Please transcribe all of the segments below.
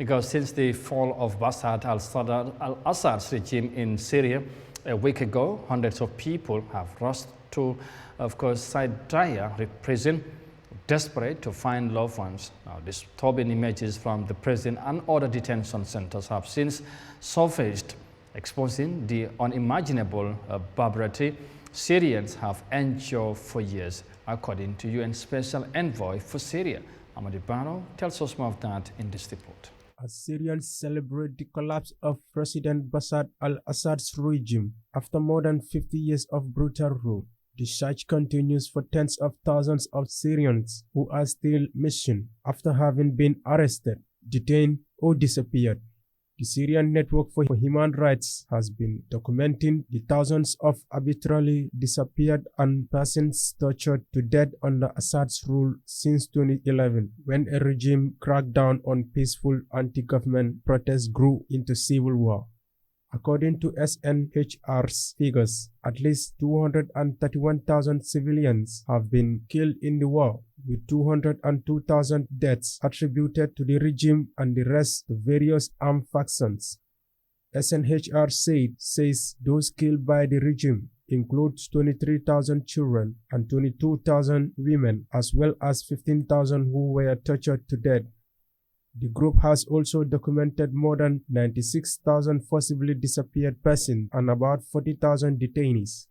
because since the fall of Bashar al-Assad's regime in Syria a week ago, hundreds of people have rushed to, of course, Syria'S prison, desperate to find loved ones. Now, disturbing images from the prison and other detention centers have since surfaced, exposing the unimaginable barbarity Syrians have endured for years, according to UN Special Envoy for Syria. Amadou Barrow tells us more of that in this report. As Syrians celebrate the collapse of President Bashar al-Assad's regime after more than 50 years of brutal rule, the search continues for tens of thousands of Syrians who are still missing after having been arrested, detained, or disappeared. The Syrian Network for Human Rights has been documenting the thousands of arbitrarily disappeared and persons tortured to death under Assad's rule since 2011, when a regime crackdown on peaceful anti-government protests grew into civil war. According to SNHR's figures, at least 231,000 civilians have been killed in the war, with 202,000 deaths attributed to the regime and the rest to various armed factions. SNHR says those killed by the regime includes 23,000 children and 22,000 women, as well as 15,000 who were tortured to death. The group has also documented more than 96,000 forcibly disappeared persons and about 40,000 detainees.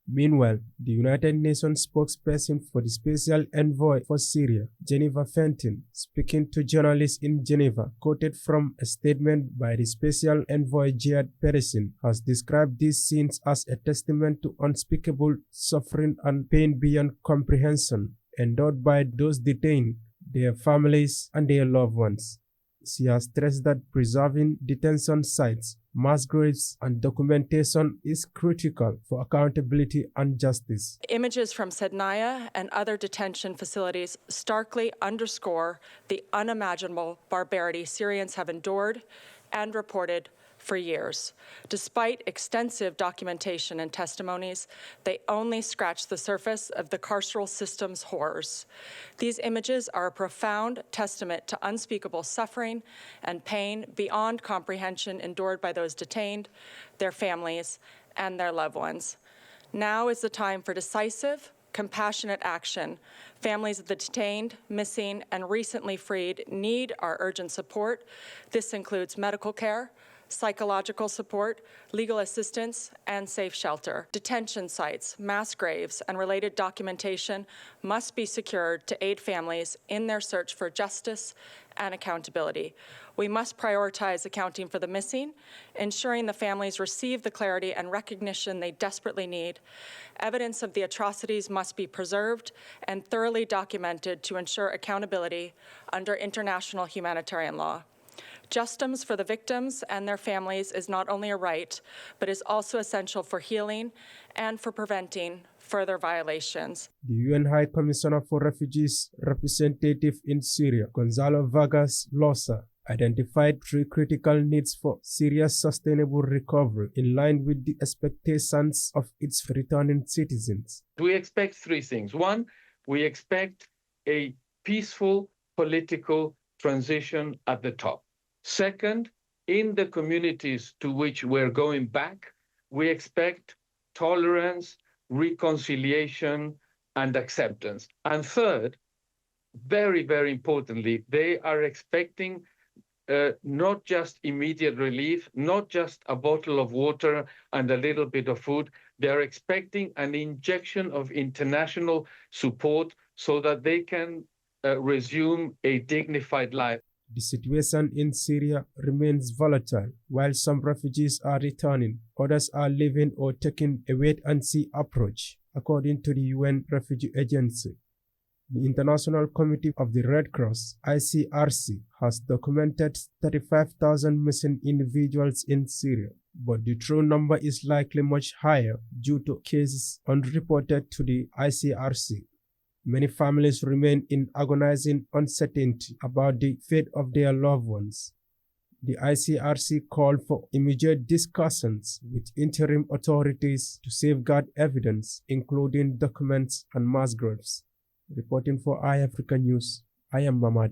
Meanwhile, the United Nations spokesperson for the Special Envoy for Syria, Jennifer Fenton, speaking to journalists in Geneva, quoted from a statement by the Special Envoy Gerard Pedersen, has described these scenes as a testament to unspeakable suffering and pain beyond comprehension endured by those detained, their families, and their loved ones. She has stressed that preserving detention sites, mass graves, and documentation is critical for accountability and justice. Images from Syria'S and other detention facilities starkly underscore the unimaginable barbarity Syrians have endured and reported for years. Despite extensive documentation and testimonies, they only scratch the surface of the carceral system's horrors. These images are a profound testament to unspeakable suffering and pain beyond comprehension endured by those detained, their families, and their loved ones. Now is the time for decisive, compassionate action. Families of the detained, missing, and recently freed need our urgent support. This includes medical care, psychological support, legal assistance, and safe shelter. Detention sites, mass graves, and related documentation must be secured to aid families in their search for justice and accountability. We must prioritize accounting for the missing, ensuring the families receive the clarity and recognition they desperately need. Evidence of the atrocities must be preserved and thoroughly documented to ensure accountability under international humanitarian law. Justice for the victims and their families is not only a right, but is also essential for healing and for preventing further violations. The UN High Commissioner for Refugees representative in Syria, Gonzalo Vargas Llosa, identified three critical needs for Syria's sustainable recovery in line with the expectations of its returning citizens. We expect three things. One, we expect a peaceful political transition at the top. Second, in the communities to which we're going back, we expect tolerance, reconciliation, and acceptance. And third, very, very importantly, they are expecting not just immediate relief, not just a bottle of water and a little bit of food. They are expecting an injection of international support so that they can resume a dignified life. The situation in Syria remains volatile. While some refugees are returning, others are leaving or taking a wait-and-see approach, according to the UN Refugee Agency. The International Committee of the Red Cross, ICRC, has documented 35,000 missing individuals in Syria, but the true number is likely much higher due to cases unreported to the ICRC. Many families remain in agonizing uncertainty about the fate of their loved ones. The ICRC called for immediate discussions with interim authorities to safeguard evidence, including documents and mass graves. Reporting for Eyeafrica News, I am Mamad.